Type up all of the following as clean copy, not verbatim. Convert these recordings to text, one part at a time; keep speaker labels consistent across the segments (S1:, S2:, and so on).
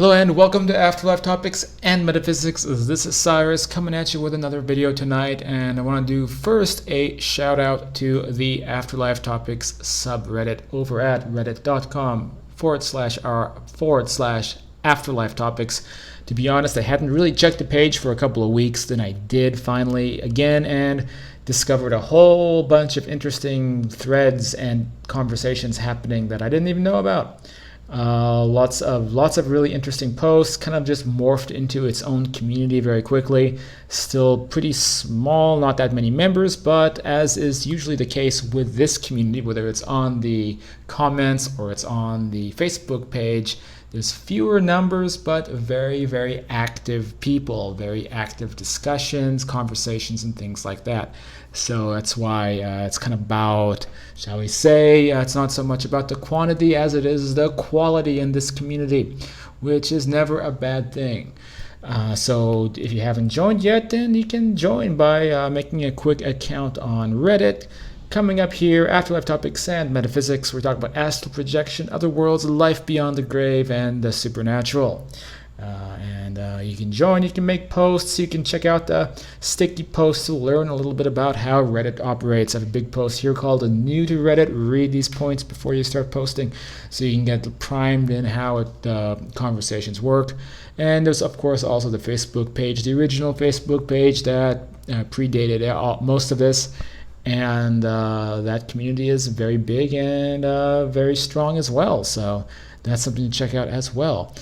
S1: Hello and welcome to Afterlife Topics and Metaphysics. This is Cyrus coming at you with another video tonight, and I want to do first a shout out to the Afterlife Topics subreddit over at reddit.com/r/Afterlife Topics. To be honest, I hadn't really checked the page for a couple of weeks, then I did finally again and discovered a whole bunch of interesting threads and conversations happening that I didn't even know about. Lots of really interesting posts, kind of just morphed into its own community very quickly. Still pretty small, not that many members, but as is usually the case with this community, whether it's on the comments or it's on the Facebook page, there's fewer numbers, but very, very active people, very active discussions, conversations, and things like that. So that's why it's kind of about, shall we say, it's not so much about the quantity as it is the quality in this community, which is never a bad thing. So if you haven't joined yet, then you can join by making a quick account on Reddit. Coming up here, Afterlife Topics and Metaphysics, we're talking about astral projection, other worlds, life beyond the grave, and the supernatural. You can join, you can make posts, you can check out the sticky posts to learn a little bit about how Reddit operates. I have a big post here called New to Reddit. Read these points before you start posting so you can get primed in how conversations work. And there's, of course, also the Facebook page, the original Facebook page that predated most of this. And that community is very big and very strong as well. So that's something to check out as well.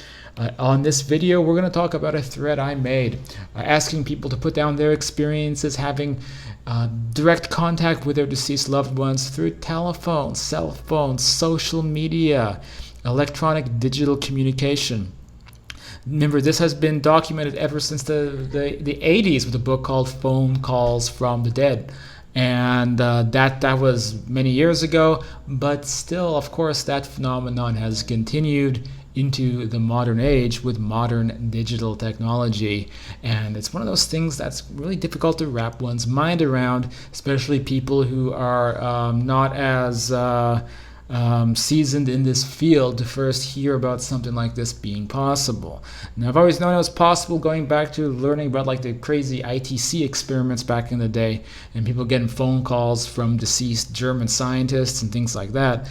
S1: On this video, we're going to talk about a thread I made asking people to put down their experiences having direct contact with their deceased loved ones through telephone, cell phones, social media, electronic digital communication. Remember, this has been documented ever since the 80s with a book called Phone Calls from the Dead. And that was many years ago, but still, of course, that phenomenon has continued into the modern age with modern digital technology. And it's one of those things that's really difficult to wrap one's mind around, especially people who are not as seasoned in this field to first hear about something like this being possible. Now, I've always known it was possible going back to learning about like the crazy ITC experiments back in the day and people getting phone calls from deceased German scientists and things like that.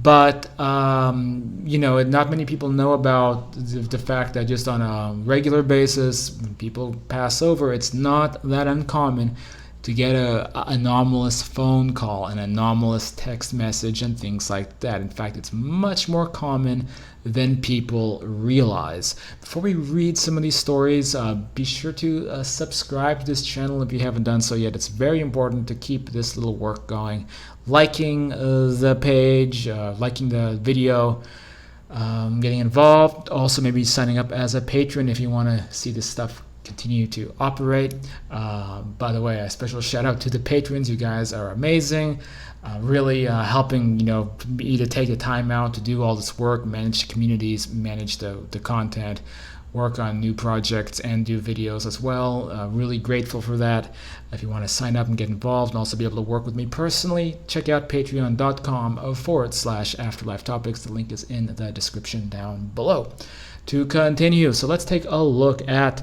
S1: But, not many people know about the fact that just on a regular basis, when people pass over, it's not that uncommon to get an anomalous phone call, an anomalous text message, and things like that. In fact, it's much more common than people realize. Before we read some of these stories, be sure to subscribe to this channel if you haven't done so yet. It's very important to keep this little work going. Liking the page, liking the video, getting involved. Also, maybe signing up as a patron if you want to see this stuff continue to operate. By the way, a special shout out to the patrons. You guys are amazing, really helping me to take the time out to do all this work, manage communities, manage the content, work on new projects, and do videos as well. Really grateful for that. If you want to sign up and get involved and also be able to work with me personally, check out patreon.com/Afterlife Topics. The link is in the description down below. To continue, so let's take a look at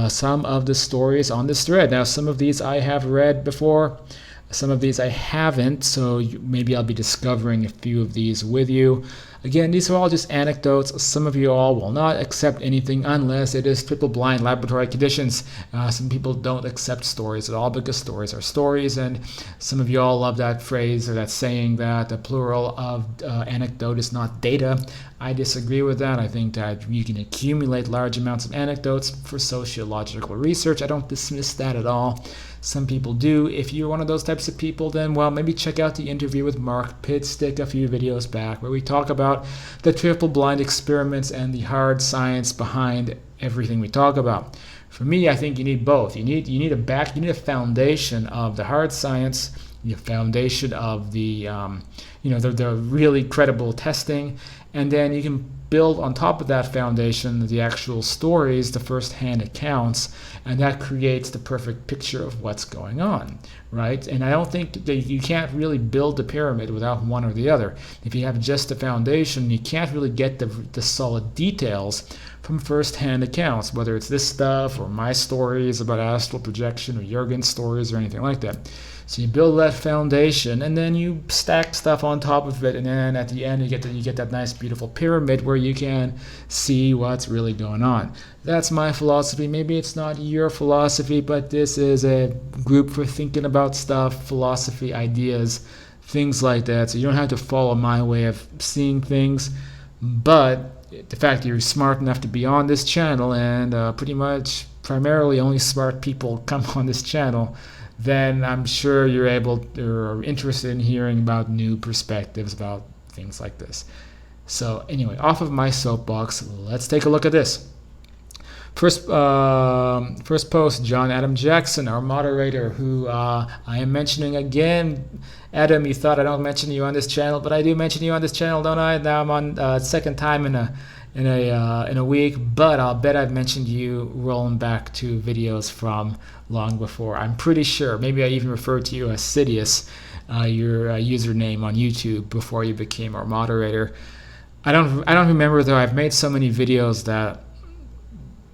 S1: some of the stories on this thread. Now, some of these I have read before, some of these I haven't, so maybe I'll be discovering a few of these with you. Again, these are all just anecdotes. Some of you all will not accept anything unless it is triple-blind laboratory conditions. Some people don't accept stories at all because stories are stories, and some of you all love that phrase or that saying that the plural of anecdote is not data. I disagree with that. I think that you can accumulate large amounts of anecdotes for sociological research. I don't dismiss that at all. Some people do. If you're one of those types of people, then, well, maybe check out the interview with Mark Pitstick a few videos back where we talk about the triple-blind experiments and the hard science behind everything we talk about. For me, I think you need both. You need a foundation of the hard science, the foundation of the really credible testing, and then you can build on top of that foundation the actual stories, the first-hand accounts, and that creates the perfect picture of what's going on, right? And I don't think that you can't really build the pyramid without one or the other. If you have just the foundation, you can't really get the solid details from first-hand accounts, whether it's this stuff or my stories about astral projection or Jurgen's stories or anything like that. So you build that foundation, and then you stack stuff on top of it, and then at the end you get that nice, beautiful pyramid where you can see what's really going on. That's my philosophy. Maybe it's not your philosophy, but this is a group for thinking about stuff, philosophy, ideas, things like that. So you don't have to follow my way of seeing things, but the fact that you're smart enough to be on this channel, and pretty much primarily only smart people come on this channel, then I'm sure you're interested in hearing about new perspectives about things like this. So anyway, off of my soapbox, let's take a look at this. First post, John Adam Jackson, our moderator, who I am mentioning again. Adam, you thought I don't mention you on this channel, but I do mention you on this channel, don't I? Now I'm on second time in a week, but I'll bet I've mentioned you rolling back to videos from long before. I'm pretty sure. Maybe I even referred to you as Sidious, your username on YouTube before you became our moderator. I don't remember though. I've made so many videos that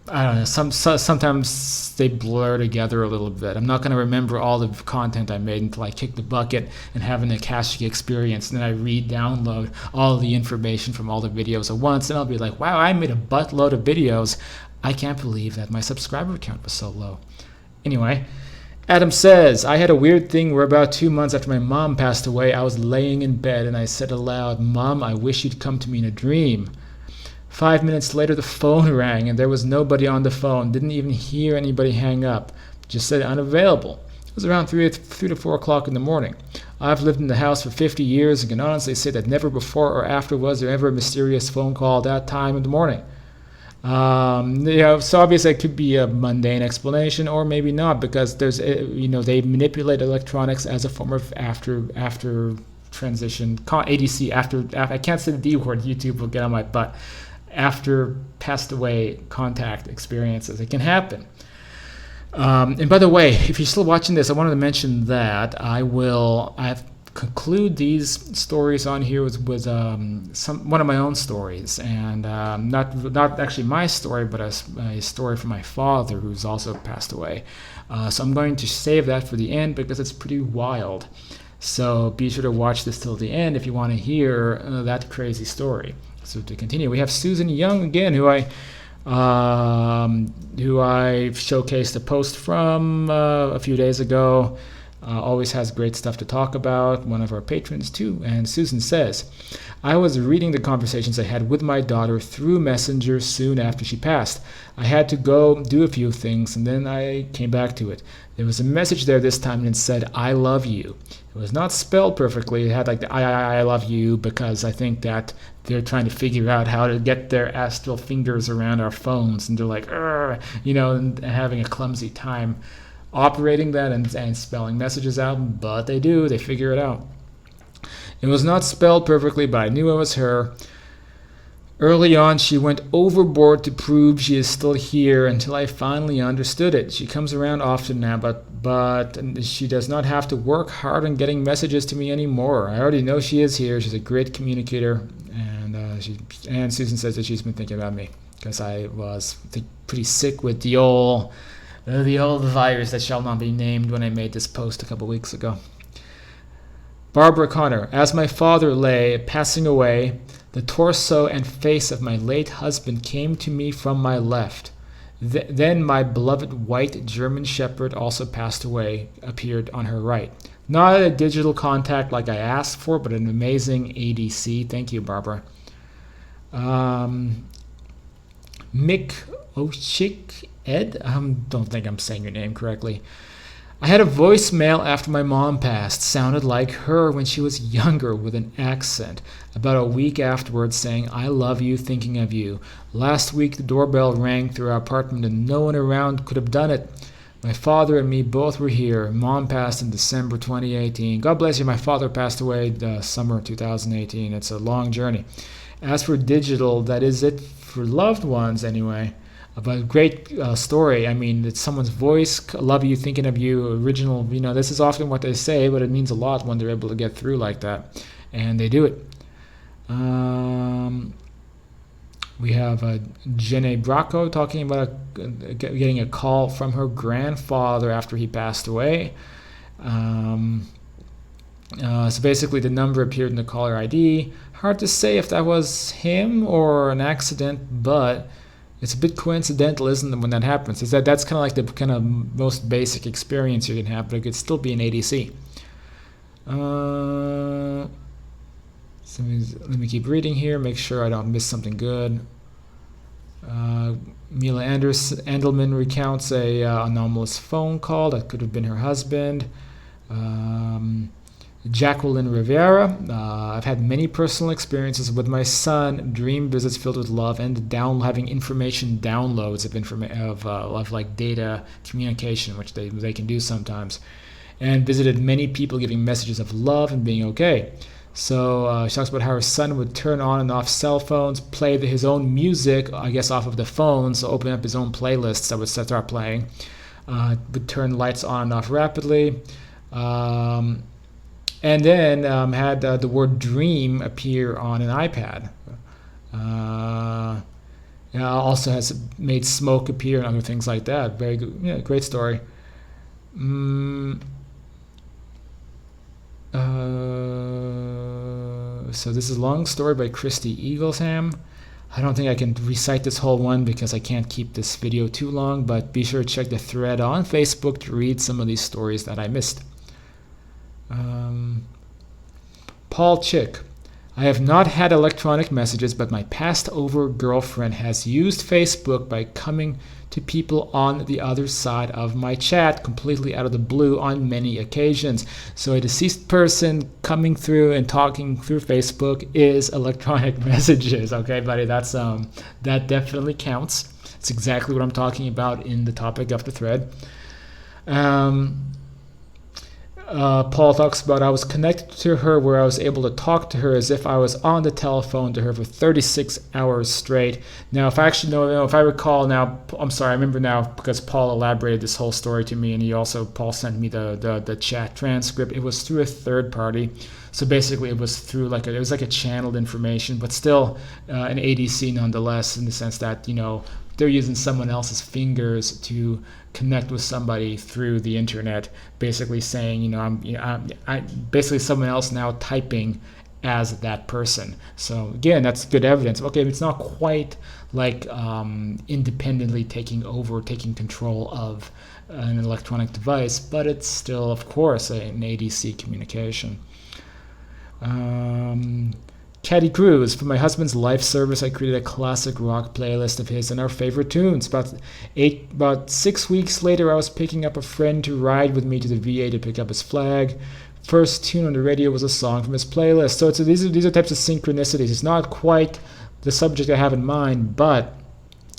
S1: I don't know. Sometimes they blur together a little bit. I'm not going to remember all the content I made until I kick the bucket and have an Akashic experience, and then I re-download all the information from all the videos at once, and I'll be like, wow, I made a buttload of videos. I can't believe that my subscriber count was so low. Anyway, Adam says, I had a weird thing where about 2 months after my mom passed away, I was laying in bed and I said aloud, Mom, I wish you'd come to me in a dream. 5 minutes later, the phone rang, and there was nobody on the phone. Didn't even hear anybody hang up. Just said unavailable. It was around 3 to 4 o'clock in the morning. I've lived in the house for 50 years and can honestly say that never before or after was there ever a mysterious phone call at that time in the morning. So obviously it could be a mundane explanation, or maybe not, because there's, they manipulate electronics as a form of after transition, ADC, after I can't say the D word, YouTube will get on my butt. After passed away contact experiences, it can happen. And by the way, if you're still watching this, I wanted to mention that I've conclude these stories on here with one of my own stories, and not actually my story, but a story from my father, who's also passed away. So I'm going to save that for the end because it's pretty wild. So be sure to watch this till the end if you want to hear that crazy story. So to continue, we have Susan Young again, who I showcased a post from a few days ago. Always has great stuff to talk about, one of our patrons too. And Susan says, I was reading the conversations I had with my daughter through Messenger soon after she passed. I had to go do a few things, and then I came back to it. There was a message there this time, and it said, I love you. It was not spelled perfectly. It had like the I love you, because I think that they're trying to figure out how to get their astral fingers around our phones, and they're like, and having a clumsy time operating that and spelling messages out, but they do. They figure it out. It was not spelled perfectly, but I knew it was her. Early on, she went overboard to prove she is still here until I finally understood it. She comes around often now, but she does not have to work hard on getting messages to me anymore. I already know she is here. She's a great communicator, and Susan says that she's been thinking about me because I was pretty sick with the old virus that shall not be named when I made this post a couple weeks ago. Barbara Connor, as my father lay passing away, the torso and face of my late husband came to me from my left. Then my beloved white German Shepherd, also passed away, appeared on her right. Not a digital contact like I asked for, but an amazing ADC. Thank you, Barbara. Mick Oshik Ed? I don't think I'm saying your name correctly. I had a voicemail after my mom passed. Sounded like her when she was younger with an accent. About a week afterwards saying, I love you, thinking of you. Last week the doorbell rang through our apartment and no one around could have done it. My father and me both were here. Mom passed in December 2018. God bless you. My father passed away summer 2018. It's a long journey. As for digital, that is it for loved ones anyway. But great story. I mean, it's someone's voice, love you, thinking of you, original. This is often what they say, but it means a lot when they're able to get through like that. And they do it. We have Jenny Bracco talking about getting a call from her grandfather after he passed away. So basically, the number appeared in the caller ID. Hard to say if that was him or an accident, but it's a bit coincidental, isn't it, when that happens? That's kind of like the kind of most basic experience you can have, but it could still be an ADC. So let me keep reading here, make sure I don't miss something good. Mila Andelman recounts a anomalous phone call that could have been her husband. Jacqueline Rivera, I've had many personal experiences with my son, dream visits filled with love, and having information downloads of like data communication, which they can do sometimes, and visited many people giving messages of love and being okay. So she talks about how her son would turn on and off cell phones, play his own music, I guess off of the phone, so open up his own playlists that would start playing, would turn lights on and off rapidly. And then had the word dream appear on an iPad. Also has made smoke appear and other things like that. Very good, great story. So this is a long story by Christy Eaglesham. I don't think I can recite this whole one because I can't keep this video too long, but be sure to check the thread on Facebook to read some of these stories that I missed. Paul Chick. I have not had electronic messages, but my passed over girlfriend has used Facebook by coming to people on the other side of my chat completely out of the blue on many occasions. So a deceased person coming through and talking through Facebook is electronic messages. Okay, buddy, that definitely counts. It's exactly what I'm talking about in the topic of the thread. Paul talks about I was connected to her where I was able to talk to her as if I was on the telephone to her for 36 hours straight. Now, if I recall now, I'm sorry, I remember now because Paul elaborated this whole story to me, and Paul sent me the chat transcript. It was through a third party. So basically, it was through it was like a channeled information, but still an ADC nonetheless, in the sense that they're using someone else's fingers to connect with somebody through the internet, basically saying, I'm basically someone else now typing as that person. So again, that's good evidence. Okay, it's not quite like independently taking control of an electronic device, but it's still, of course, an ADC communication. Caddy Cruz, for my husband's life service, I created a classic rock playlist of his and our favorite tunes. About 6 weeks later, I was picking up a friend to ride with me to the VA to pick up his flag. First tune on the radio was a song from his playlist. So these are types of synchronicities. It's not quite the subject I have in mind, but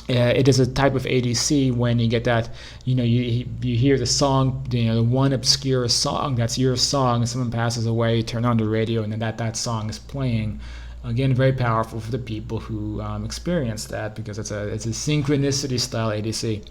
S1: it is a type of ADC when you get that, you hear the song, the one obscure song that's your song, and someone passes away, you turn on the radio, and then that song is playing. Again, very powerful for the people who experience that, because it's a synchronicity style ADC.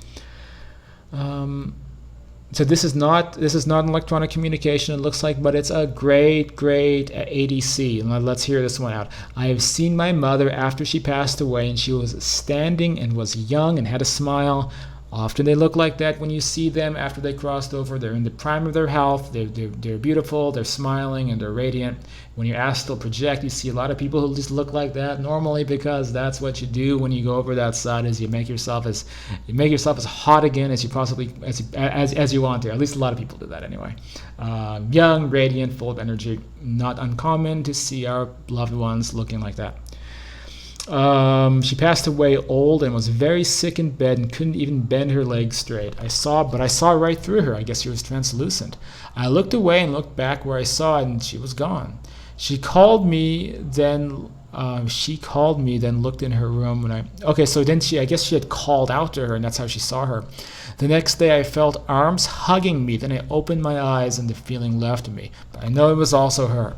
S1: So this is not an electronic communication, it looks like, but it's a great ADC. And let's hear this one out. I have seen my mother after she passed away, and she was standing and was young and had a smile. Often they look like that when you see them after they crossed over. They're in the prime of their health. They're beautiful. They're smiling and they're radiant. When your astral project, you see a lot of people who just look like that normally, because that's what you do when you go over that side. Is you make yourself as hot again as you possibly as you want to. At least a lot of people do that anyway. Young, radiant, full of energy. Not uncommon to see our loved ones looking like that. She passed away old and was very sick in bed and couldn't even bend her legs straight. I saw right through her. I guess she was translucent. I looked away and looked back where I saw it, and she was gone. She called me, then looked in her room I guess she had called out to her, and that's how she saw her. The next day I felt arms hugging me. Then I opened my eyes and the feeling left me. But I know it was also her.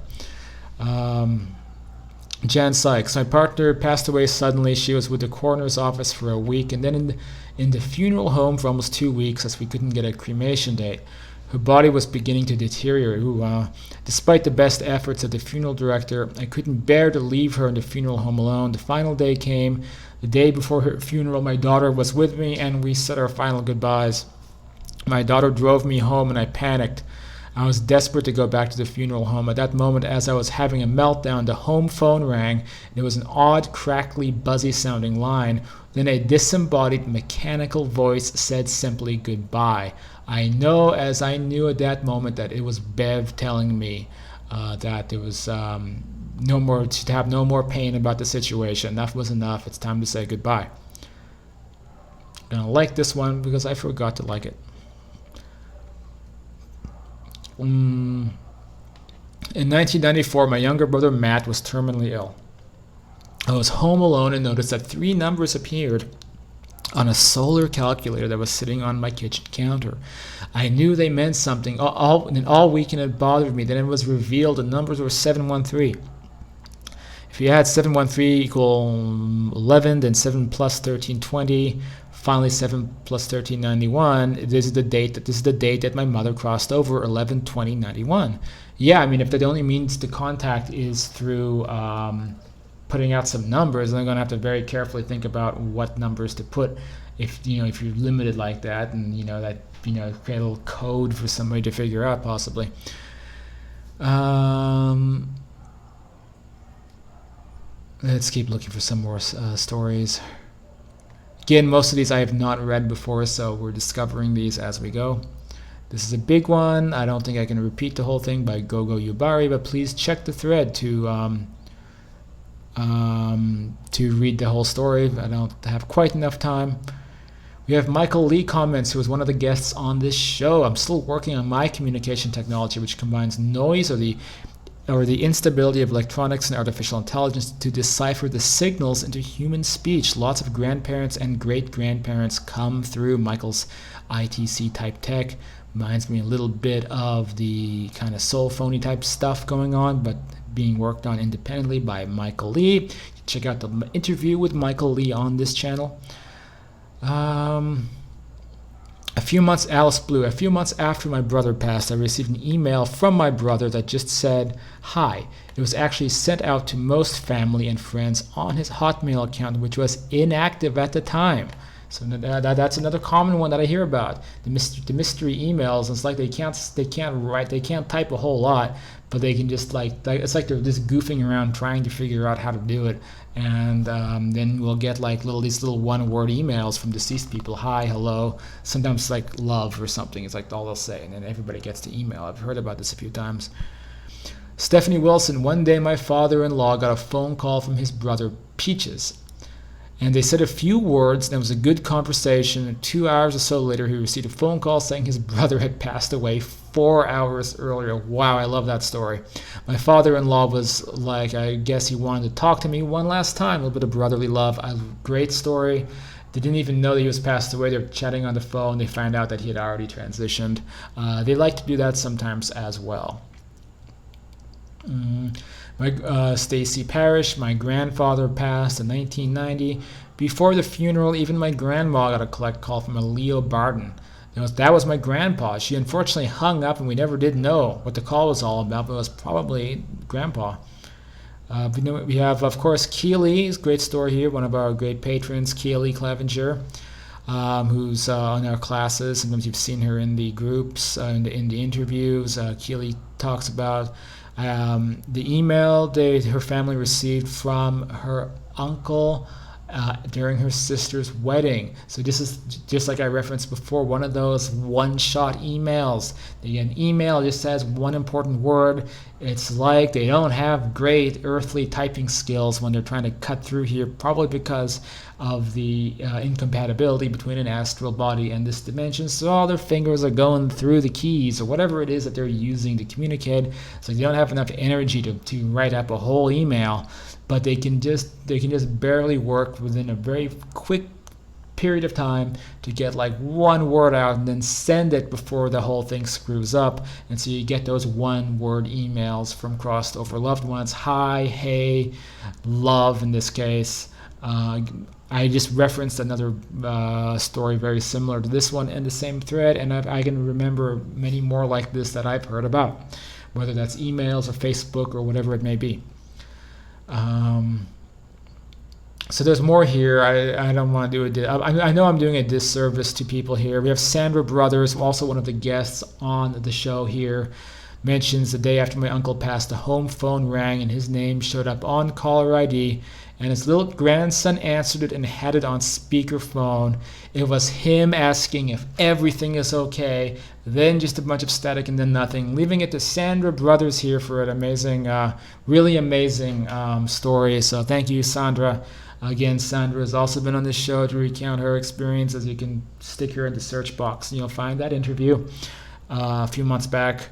S1: Jan Sykes, my partner passed away suddenly. She was with the coroner's office for a week, and then in the funeral home for almost 2 weeks, as we couldn't get a cremation date. Her body was beginning to deteriorate. Despite the best efforts of the funeral director, I couldn't bear to leave her in the funeral home alone. The final day came. The day before her funeral, my daughter was with me and we said our final goodbyes. My daughter drove me home and I panicked. I was desperate to go back to the funeral home. At that moment, as I was having a meltdown, the home phone rang. It was an odd, crackly, buzzy-sounding line. Then a disembodied, mechanical voice said simply goodbye. I know, as I knew at that moment, that it was Bev telling me that there was no more to have no more pain about the situation. Enough was enough. It's time to say goodbye. I'm gonna like this one because I forgot to like it. In 1994, my younger brother Matt was terminally ill. I was home alone and noticed that 3 numbers appeared on a solar calculator that was sitting on my kitchen counter. I knew they meant something. All weekend it bothered me. Then it was revealed the numbers were 713. If you add 713 equal 11, then 7 plus 13, 20. Finally, 7 plus 13, 91. This is the date that my mother crossed over, 11/20/91. Yeah, I mean, if the only means to contact is through putting out some numbers, then I'm going to have to very carefully think about what numbers to put. If you're limited like that, and create a little code for somebody to figure out possibly. Let's keep looking for some more stories. Again, most of these I have not read before, so we're discovering these as we go. This is a big one. I don't think I can repeat the whole thing by Gogo Yubari, but please check the thread to read the whole story. I don't have quite enough time. We have Michael Lee comments, who was one of the guests on this show. I'm still working on my communication technology, which combines noise or the instability of electronics and artificial intelligence to decipher the signals into human speech. Lots of grandparents and great-grandparents come through Michael's ITC type tech. Reminds me a little bit of the kind of soul phony type stuff going on, but being worked on independently by Michael Lee. Check out the interview with Michael Lee on this channel. Alice Blue, a few months after my brother passed, I received an email from my brother that just said, "Hi." It was actually sent out to most family and friends on his Hotmail account, which was inactive at the time. So that's another common one that I hear about. The mystery emails. It's like they can't type a whole lot, but they can just it's like they're just goofing around trying to figure out how to do it. And then we'll get these little one-word emails from deceased people. Hi, hello. Sometimes like love or something. It's like all they'll say, and then everybody gets the email. I've heard about this a few times. Stephanie Wilson. One day my father-in-law got a phone call from his brother Peaches. And they said a few words, and it was a good conversation. And 2 hours or so later, he received a phone call saying his brother had passed away 4 hours earlier. Wow, I love that story. My father-in-law was like, I guess he wanted to talk to me one last time, a little bit of brotherly love. Great story. They didn't even know that he was passed away. They were chatting on the phone. They found out that he had already transitioned. They like to do that sometimes as well. Stacy Parrish, my grandfather passed in 1990. Before the funeral, even my grandma got a collect call from a Leo Barton. That was my grandpa. She unfortunately hung up, and we never did know what the call was all about, but it was probably grandpa. We have, of course, Keely. Great story here. One of our great patrons, Keely Clevenger, who's on our classes. Sometimes you've seen her in the groups, in the interviews. Keely talks about the email her family received from her uncle during her sister's wedding. So this is just like I referenced before, one of those one-shot emails. They get an email, just says one important word. It's like they don't have great earthly typing skills when they're trying to cut through here, probably because of the incompatibility between an astral body and this dimension. So all their fingers are going through the keys or whatever it is that they're using to communicate. So they don't have enough energy to write up a whole email, but they can just barely work within a very quick period of time to get like one word out and then send it before the whole thing screws up. And so you get those one-word emails from crossed over loved ones. Hi, hey, love in this case. I just referenced another story very similar to this one in the same thread, and I can remember many more like this that I've heard about, whether that's emails or Facebook or whatever it may be. So there's more here. I don't want to do I know I'm doing a disservice to people here. We have Sandra Brothers, also one of the guests on the show here, mentions the day after my uncle passed, a home phone rang and his name showed up on caller ID, and his little grandson answered it and had it on speakerphone. It was him asking if everything is okay, then just a bunch of static and then nothing, leaving it to Sandra Brothers here for an amazing, really amazing story. So thank you, Sandra. Again, Sandra has also been on this show to recount her experience. As you can stick her in the search box, you'll find that interview a few months back.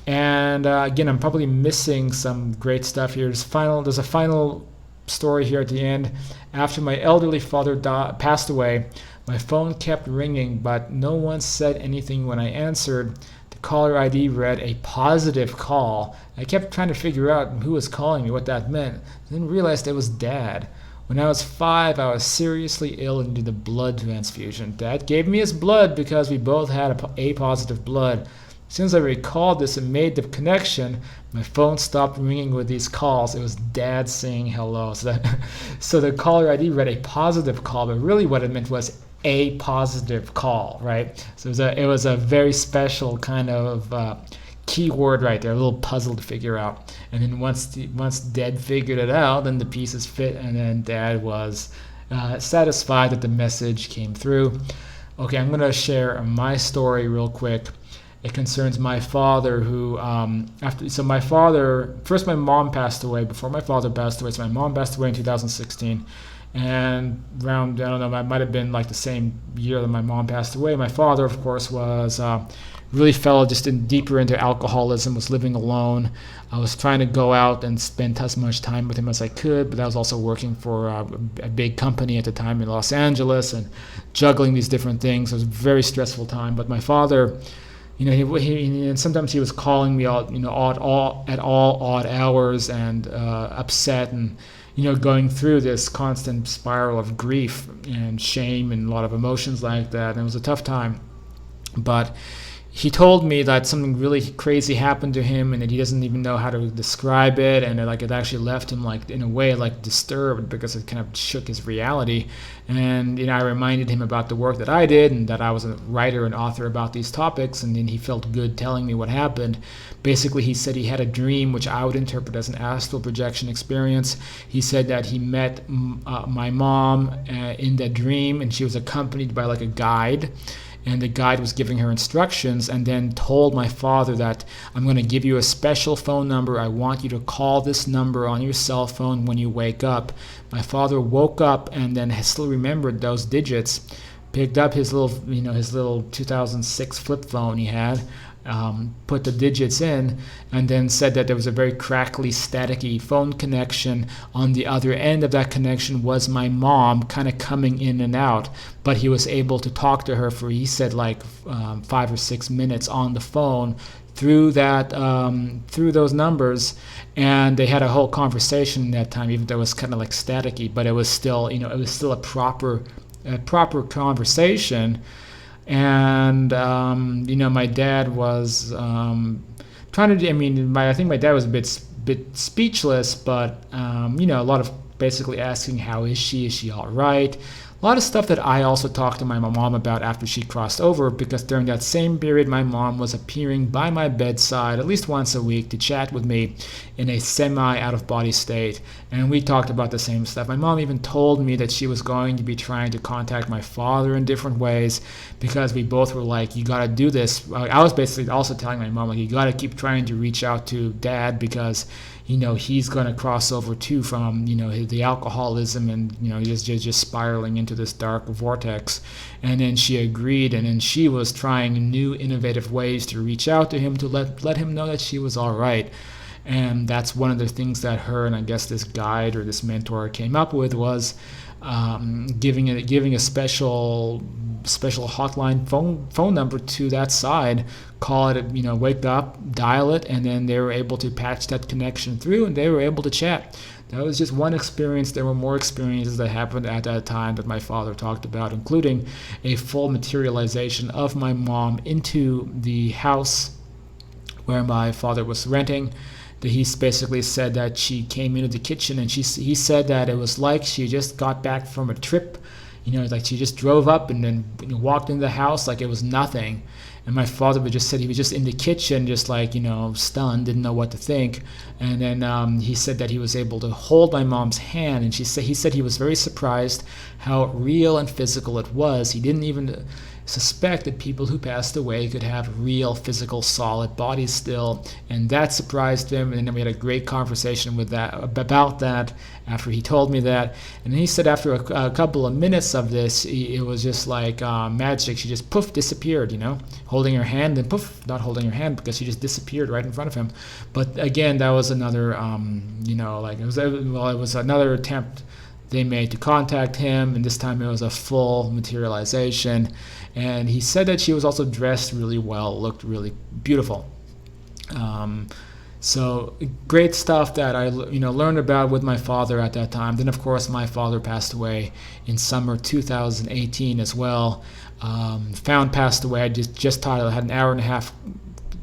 S1: And again, I'm probably missing some great stuff here. There's a final story here at the end. After my elderly father passed away, my phone kept ringing, but no one said anything when I answered. The caller ID read a positive call. I kept trying to figure out who was calling me, what that meant. Then realized it was Dad. When I was 5, I was seriously ill and needed a blood transfusion. Dad gave me his blood because we both had A positive blood. As soon as I recalled this and made the connection, my phone stopped ringing with these calls. It was Dad saying hello. So the caller ID read a positive call, but really what it meant was a positive call, right? So it was a very special kind of keyword right there, a little puzzle to figure out. And then once Dad figured it out, then the pieces fit, and then Dad was satisfied that the message came through. Okay, I'm going to share my story real quick. It concerns my father, who my father, first my mom passed away before my father passed away. So my mom passed away in 2016, and around, I don't know, it might have been like the same year that my mom passed away. My father, of course, was really fell just deeper into alcoholism, was living alone. I was trying to go out and spend as much time with him as I could, but I was also working for a big company at the time in Los Angeles and juggling these different things. It was a very stressful time. But my father, he and sometimes he was calling me out, at all odd hours and upset, and going through this constant spiral of grief and shame and a lot of emotions like that. And it was a tough time. But he told me that something really crazy happened to him and that he doesn't even know how to describe it, and it actually left him in a way disturbed because it kind of shook his reality. And I reminded him about the work that I did and that I was a writer and author about these topics, and then he felt good telling me what happened. Basically, he said he had a dream, which I would interpret as an astral projection experience. He said that he met my mom in that dream, and she was accompanied by a guide. And the guide was giving her instructions, and then told my father that, I'm going to give you a special phone number. I want you to call this number on your cell phone when you wake up. My father woke up and then still remembered those digits, picked up his little 2006 flip phone he had, put the digits in, and then said that there was a very crackly, staticky phone connection. On the other end of that connection was my mom, kind of coming in and out, but he was able to talk to her for, he said, 5 or 6 minutes on the phone through those numbers, and they had a whole conversation that time, even though it was kind of staticky, but it was still a proper conversation. And my dad was trying to. I think my dad was a bit speechless, but a lot of basically asking, how is she? Is she all right? A lot of stuff that I also talked to my mom about after she crossed over, because during that same period, my mom was appearing by my bedside at least once a week to chat with me in a semi-out-of-body state, and we talked about the same stuff. My mom even told me that she was going to be trying to contact my father in different ways, because we both were like, you got to do this. I was basically also telling my mom, you got to keep trying to reach out to Dad, because he's going to cross over too from, the alcoholism and, just spiraling into this dark vortex. And then she agreed, and then she was trying new innovative ways to reach out to him to let him know that she was all right. And that's one of the things that her and I guess this guide or this mentor came up with, was giving a special hotline phone number to that side. Call it, wake up, dial it, and then they were able to patch that connection through, and they were able to chat. That was just one experience. There were more experiences that happened at that time that my father talked about, including a full materialization of my mom into the house where my father was renting. He basically said that she came into the kitchen and he said that it was like she just got back from a trip, like she just drove up and then walked into the house like it was nothing. And my father would just said he was just in the kitchen, just like, stunned, didn't know what to think. And then he said that he was able to hold my mom's hand, and he said he was very surprised how real and physical it was. He didn't even suspect that people who passed away could have real physical solid bodies still, and that surprised him. And then we had a great conversation about that after he told me that. And he said after a couple of minutes of this, it was just like magic. She just poof disappeared, holding her hand, and poof, not holding her hand, because she just disappeared right in front of him. But again, that was another it was another attempt they made to contact him, and this time it was a full materialization. And he said that she was also dressed really well, looked really beautiful. So great stuff that I learned about with my father at that time. Then of course my father passed away in summer 2018 as well. Passed away. I just taught. I had an hour and a half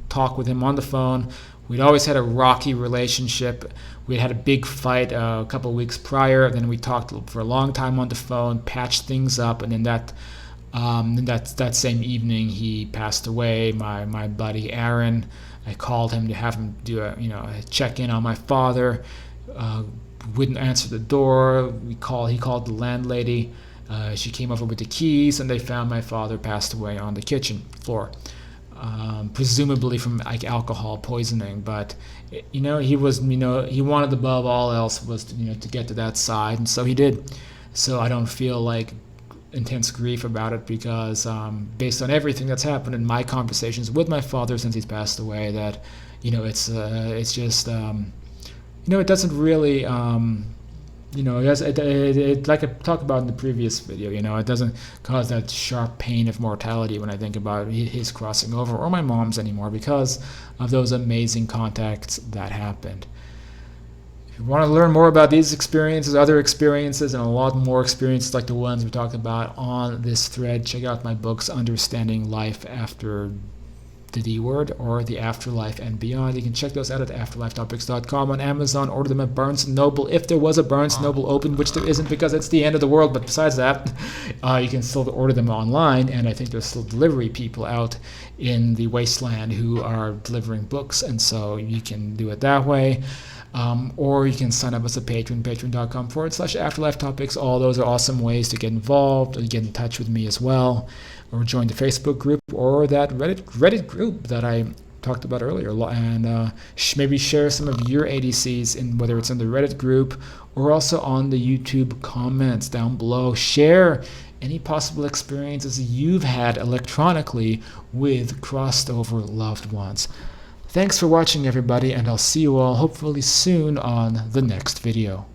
S1: talk with him on the phone. We'd always had a rocky relationship. We had a big fight a couple of weeks prior. Then we talked for a long time on the phone, patched things up, and then that same evening he passed away. My buddy Aaron, I called him to have him do a check-in on my father. Wouldn't answer the door. He called the landlady. She came over with the keys, and they found my father passed away on the kitchen floor. Presumably from alcohol poisoning, but he wanted above all else was to get to that side, and so he did. So I don't feel like intense grief about it, because based on everything that's happened in my conversations with my father since he's passed away, that it's just it doesn't really like I talked about in the previous video, it doesn't cause that sharp pain of mortality when I think about his crossing over, or my mom's anymore, because of those amazing contacts that happened. If you want to learn more about these experiences, other experiences, and a lot more experiences like the ones we talked about on this thread, check out my books, Understanding Life After the D Word, or The Afterlife and Beyond. You can check those out at afterlifetopics.com, on Amazon, order them at Barnes & Noble, if there was a Barnes & Noble open, which there isn't because it's the end of the world. But besides that, you can still order them online, and I think there's still delivery people out in the wasteland who are delivering books, and so you can do it that way. Or you can sign up as a patron, patreon.com/afterlifetopics. All those are awesome ways to get involved and get in touch with me as well, or join the Facebook group or that Reddit group that I talked about earlier, and maybe share some of your ADCs, in whether it's in the Reddit group or also on the YouTube comments down below. Share any possible experiences you've had electronically with crossed over loved ones. Thanks for watching, everybody, and I'll see you all hopefully soon on the next video.